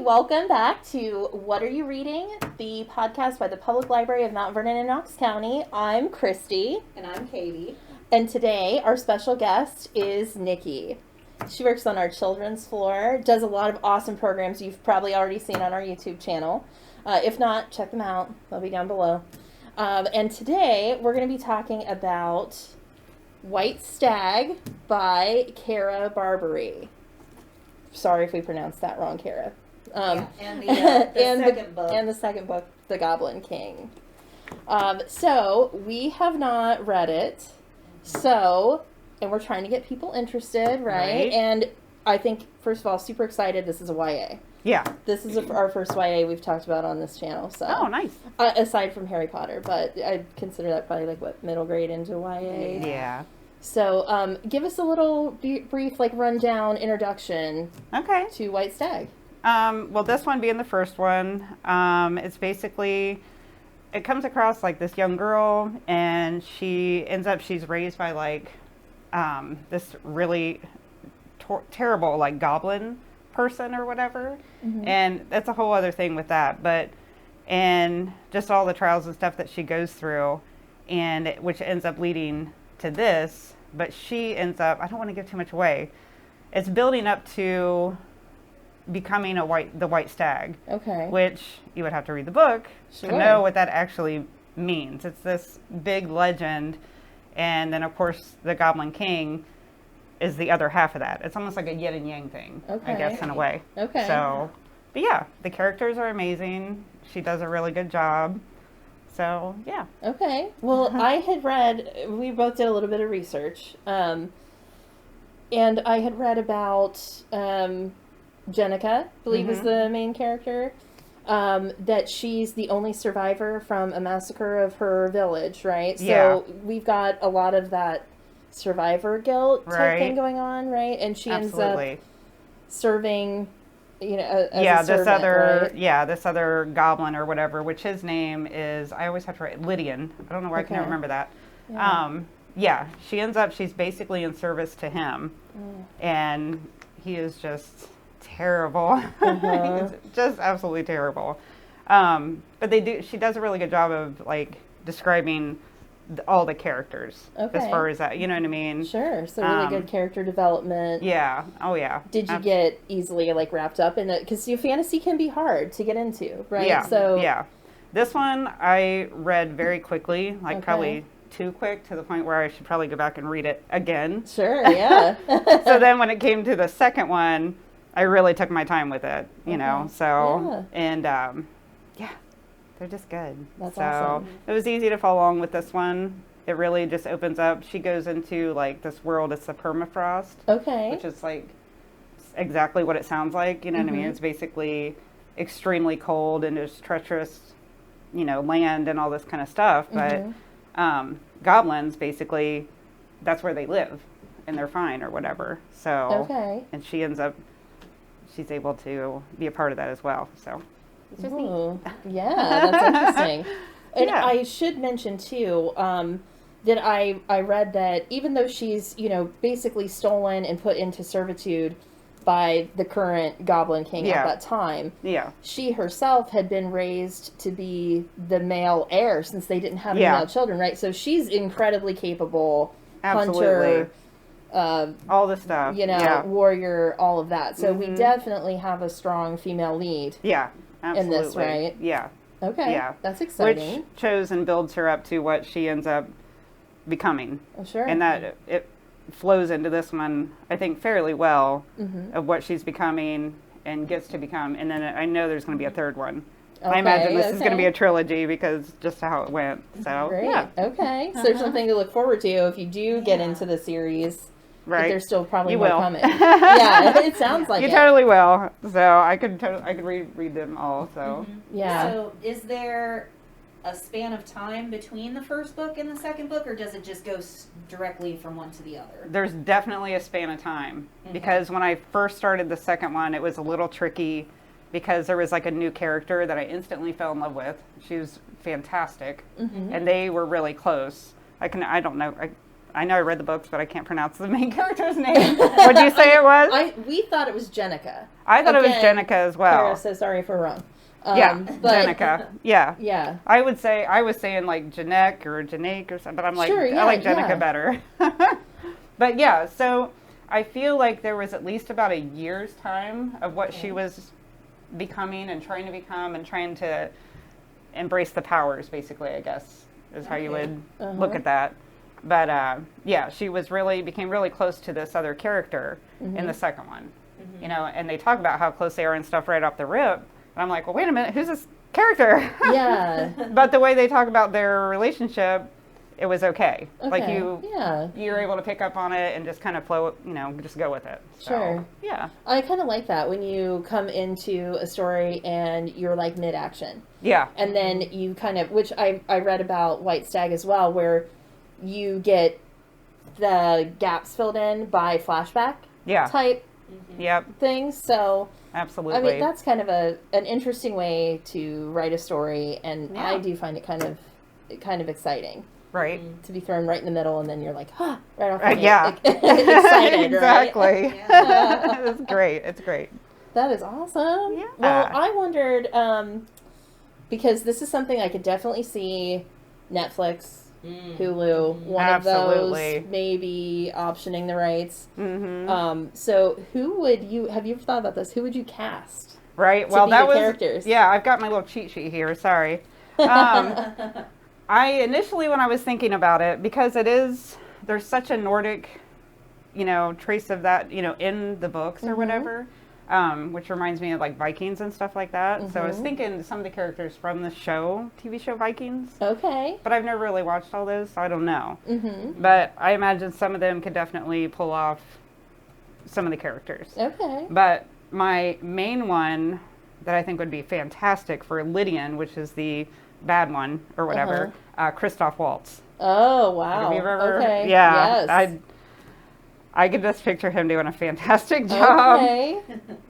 welcome back to What Are You Reading? The podcast by the Public Library of Mount Vernon in Knox County. I'm Christy. And I'm Katie. And today our special guest is Nikki. She works on our children's floor, does a lot of awesome programs you've probably already seen on our YouTube channel. If not, check them out. They'll be down below. And today we're going to be talking about White Stag by Kara Barbary. Sorry if we pronounced that wrong, Kara. And the second book, The Goblin King. So we have not read it. And we're trying to get people interested, right? And I think, first of all, super excited. This is a YA. Yeah. This is our first YA we've talked about on this channel. So. Oh, nice. Aside from Harry Potter, but I consider that probably middle grade into YA. Yeah. So, give us a little brief, rundown introduction. Okay. To White Stag. Well, this one being the first one, it's basically, it comes across this young girl, and she's raised by this really terrible terrible goblin person or whatever. Mm-hmm. And that's a whole other thing with that, and just all the trials and stuff that she goes through, and which ends up leading to this, but she ends up, I don't want to give too much away, it's building up to becoming the White Stag. Okay. Which you would have to read the book to know what that actually means. It's this big legend, and then of course the Goblin King is the other half of that. It's almost like a yin and yang thing, I guess, in a way. Okay. So, but yeah, the characters are amazing. She does a really good job. So, yeah. Okay. Well, I had read, we both did a little bit of research, and I had read about Jenica, I believe is the main character, that she's the only survivor from a massacre of her village, right? So we've got a lot of that survivor guilt type thing going on, right? And she ends up serving... as a servant, this other goblin or whatever, which his name is, I always have to write Lydian. I don't know why I can't remember that. She's basically in service to him, and he is just terrible. He's just absolutely terrible. But she does a really good job of describing all the characters as far as that, you know what I mean? Sure. So really good character development. Yeah. Oh yeah. Did you get easily wrapped up in it? Because fantasy can be hard to get into, right? Yeah. So yeah. This one I read very quickly, probably too quick to the point where I should probably go back and read it again. Sure. Yeah. So then when it came to the second one, I really took my time with it, you know. So and they're just good. That's so awesome. It was easy to follow along with this one. It really just opens up. She goes into this world. It's the permafrost. Okay. Which is exactly what it sounds like. You know what I mean? It's basically extremely cold and there's treacherous, land and all this kind of stuff. But goblins, basically, that's where they live, and they're fine or whatever. So and she's able to be a part of that as well. So. Ooh, yeah, that's interesting. And I should mention too that I read that even though she's basically stolen and put into servitude by the current Goblin King at that time, she herself had been raised to be the male heir since they didn't have any male children, right? So she's incredibly capable hunter. All the stuff, warrior, all of that. So we definitely have a strong female lead. Yeah. Absolutely. In this, right? Yeah. Okay. Yeah. That's exciting. Which shows and builds her up to what she ends up becoming. Oh, sure. And that it flows into this one, I think, fairly well of what she's becoming and gets to become. And then I know there's going to be a third one. I imagine this is going to be a trilogy because just how it went. So, great. Okay. So there's something to look forward to if you do get into the series. Right. But there's still probably you more will. coming. Yeah, it sounds like you totally will. So I could read them all. So yeah. So is there a span of time between the first book and the second book, or does it just go directly from one to the other? There's definitely a span of time because when I first started the second one, it was a little tricky because there was a new character that I instantly fell in love with. She was fantastic, and they were really close. I don't know. I know I read the books, but I can't pronounce the main character's name. What did you say it was? We thought it was Jenica. I thought it was Again, Jenica as well. Kara, so sorry if we're wrong. Yeah, but- Jenica. Yeah. Yeah. I was saying like Janek or Janake or something, but I'm like, Sure, I like yeah, Jenica yeah. better. But yeah, so I feel like there was at least about a year's time of what she was becoming and trying to become and trying to embrace the powers, basically, I guess, is how you would look at that. But yeah, she became really close to this other character in the second one. You know, and they talk about how close they are and stuff right off the rip. And I'm like, well, wait a minute, who's this character? Yeah. But the way they talk about their relationship, it was okay. Like Okay, you're able to pick up on it and just kind of flow, you know, just go with it. So, Sure. Yeah. I kind of like that when you come into a story and you're like mid-action. Yeah. And then you kind of, which I read about White Stag as well, where you get the gaps filled in by flashback Yeah. type Yep. things. So, Absolutely. I mean, that's kind of an interesting way to write a story, and I do find it kind of exciting right. to be thrown right in the middle, and then you're like, right off the gate, Yeah. excited, Exactly. right? It's great. It's great. That is awesome. Yeah. Well, I wondered, because this is something I could definitely see Netflix, Hulu, one Absolutely. of those maybe optioning the rights. Mm-hmm. So who would have you ever thought about this? Who would you cast? Right. To Well, be that the was characters? Yeah, I've got my little cheat sheet here. Sorry. I initially, when I was thinking about it, because there's such a Nordic, you know, trace of that, you know, in the books or whatever, which reminds me of like Vikings and stuff like that. So I was thinking some of the characters from the TV show Vikings, Okay. but I've never really watched all those, so I don't know. But I imagine some of them could definitely pull off some of the characters. Okay. But my main one that I think would be fantastic for Lydian, which is the bad one or whatever, Christoph Waltz. Oh wow. Have you ever? Okay. Yeah. Yes. I could just picture him doing a fantastic job. Okay.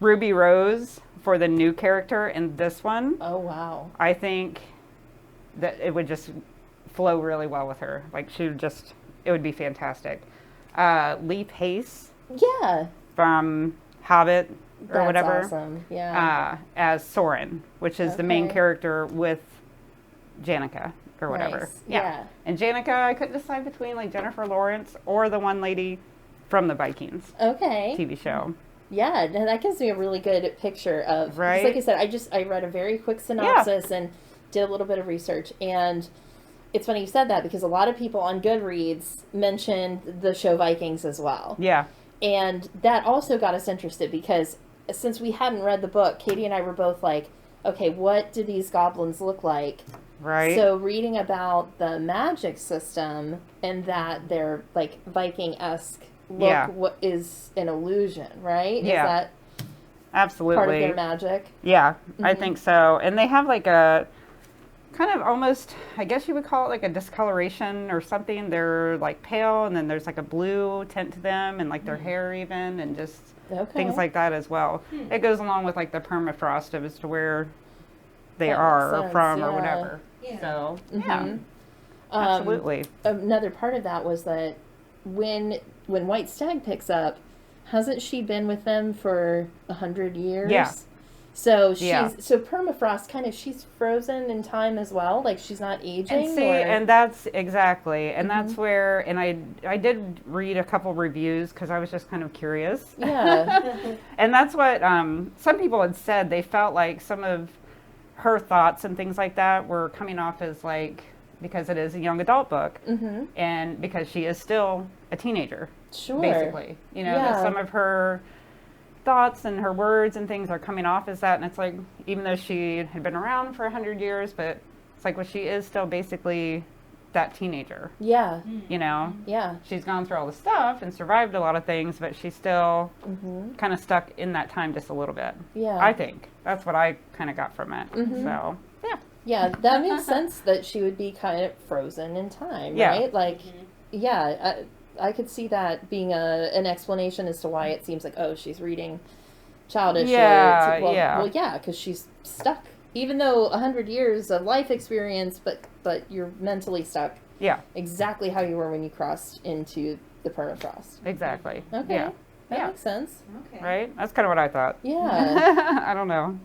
Ruby Rose for the new character in this one. Oh wow. I think that it would just flow really well with her. Like it would be fantastic. Lee Pace Yeah. from Hobbit or That's whatever. awesome. Yeah. As Soren, which is the main Okay. character with Janica or whatever. Nice. Yeah. And Janica, I couldn't decide between like Jennifer Lawrence or the one lady from the Vikings Okay. TV show. Yeah, and that gives me a really good picture of. 'cause Right. Like I said, I read a very quick synopsis and did a little bit of research, and it's funny you said that because a lot of people on Goodreads mentioned the show Vikings as well, Yeah. and that also got us interested because since we hadn't read the book, Katie and I were both like, okay, what do these goblins look like? Right. So reading about the magic system and that they're like Viking-esque look, Yeah. what is an illusion, right? Yeah. Is that Absolutely. part of their magic? Yeah, I think so. And they have like a kind of almost, I guess you would call it like a discoloration or something. They're like pale, and then there's like a blue tint to them, and like their hair even, and just things like that as well. It goes along with like the permafrost as to where they That are makes or sense, from or yeah. whatever. Yeah. So yeah, Um, absolutely. Another part of that was that when White Stag picks up, hasn't she been with them for 100 years? Yeah. So Yeah. so permafrost kind of she's frozen in time as well. Like she's not aging. And see, and that's exactly, and that's where, and I did read a couple reviews because I was just kind of curious. Yeah. And that's what some people had said. They felt like some of her thoughts and things like that were coming off as like, because it is a young adult book, and because she is still a teenager, Sure. basically. You know, Yeah. that some of her thoughts and her words and things are coming off as that, and it's like, even though she had been around for 100 years, but it's like, well, she is still basically that teenager, Yeah. you know? Yeah. She's gone through all the stuff and survived a lot of things, but she's still kind of stuck in that time just a little bit. Yeah. I think that's what I kind of got from it. So yeah, Yeah, that makes sense that she would be kind of frozen in time, Yeah. right? Like, yeah, I could see that being an explanation as to why it seems like, oh, she's reading childish. Yeah, well, yeah. Well, yeah, because she's stuck. Even though 100 years of life experience, but you're mentally stuck Yeah, exactly how you were when you crossed into the permafrost. exactly. Okay. Yeah. That Yeah. makes sense. Okay. Right? That's kind of what I thought. Yeah. I don't know.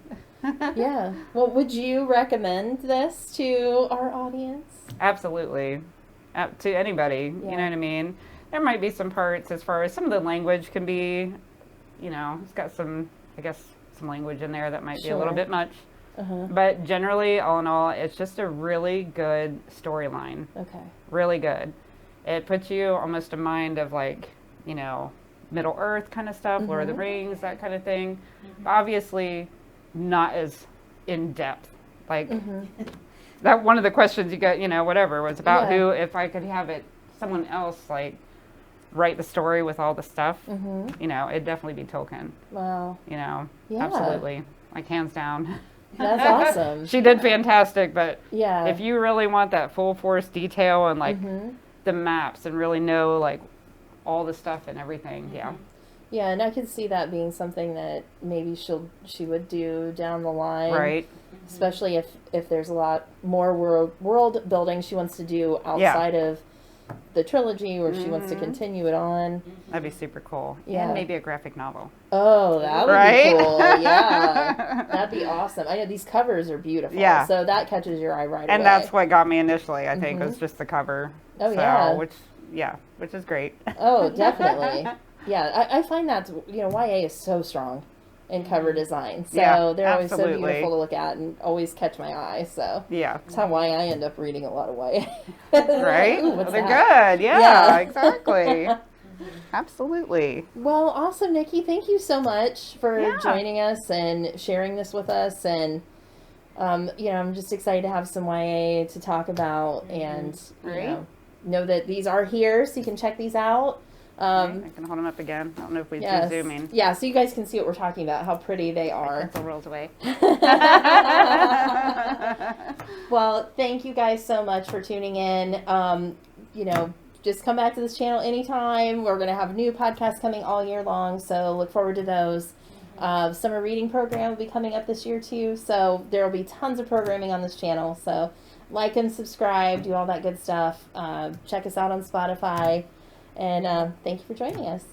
Yeah. Well, would you recommend this to our audience? Absolutely. To anybody. Yeah. You know what I mean? There might be some parts as far as some of the language can be, you know, it's got some, I guess, some language in there that might be a little Sure. bit much. Uh-huh. But generally, all in all, it's just a really good storyline. Okay. Really good. It puts you almost in mind of like, you know, Middle Earth kind of stuff, Lord of the Mhm. Rings, that kind of thing. Obviously, not as in depth. Like Mm-hmm. that. One of the questions you got, you know, whatever, was about Yeah. who, if I could have it, someone else like write the story with all the stuff. Mm-hmm. You know, it'd definitely be Tolkien. Wow. You know, Yeah. absolutely, like hands down. That's awesome. She did fantastic, but Yeah. if you really want that full force detail and like Mm-hmm. the maps and really know like all the stuff and everything, yeah. Yeah, and I could see that being something that maybe she would do down the line. Right. Especially if there's a lot more world building she wants to do outside of the trilogy, or she wants to Mhm. continue it on. That'd be super cool. Yeah. And maybe a graphic novel. Oh, that would Right? be cool. Yeah. That'd be awesome. I know these covers are beautiful. Yeah. So that catches your eye right away. And that's what got me initially, I think, Mhm. was just the cover. Oh, So, yeah. which is great. Oh, definitely. Yeah, I find that, you know, YA is so strong in cover design. So Yeah, they're always so absolutely. beautiful to look at and always catch my eye. So Yeah. that's how why I end up reading a lot of YA. Right? Ooh, what's They're that? good. Yeah, Yeah. exactly. Absolutely. Well, awesome, Nikki. Thank you so much for Yeah. joining us and sharing this with us. And, you know, I'm just excited to have some YA to talk about and, Right. you know that these are here so you can check these out. I can hold them up again. I don't know if we do Yes. zooming. Yeah, so you guys can see what we're talking about, how pretty they are. Pencil rolls away. Well, thank you guys so much for tuning in. You know, just come back to this channel anytime. We're going to have new podcasts coming all year long, so look forward to those. Summer reading program will be coming up this year too, so there will be tons of programming on this channel. So like and subscribe, do all that good stuff. Check us out on Spotify, and thank you for joining us.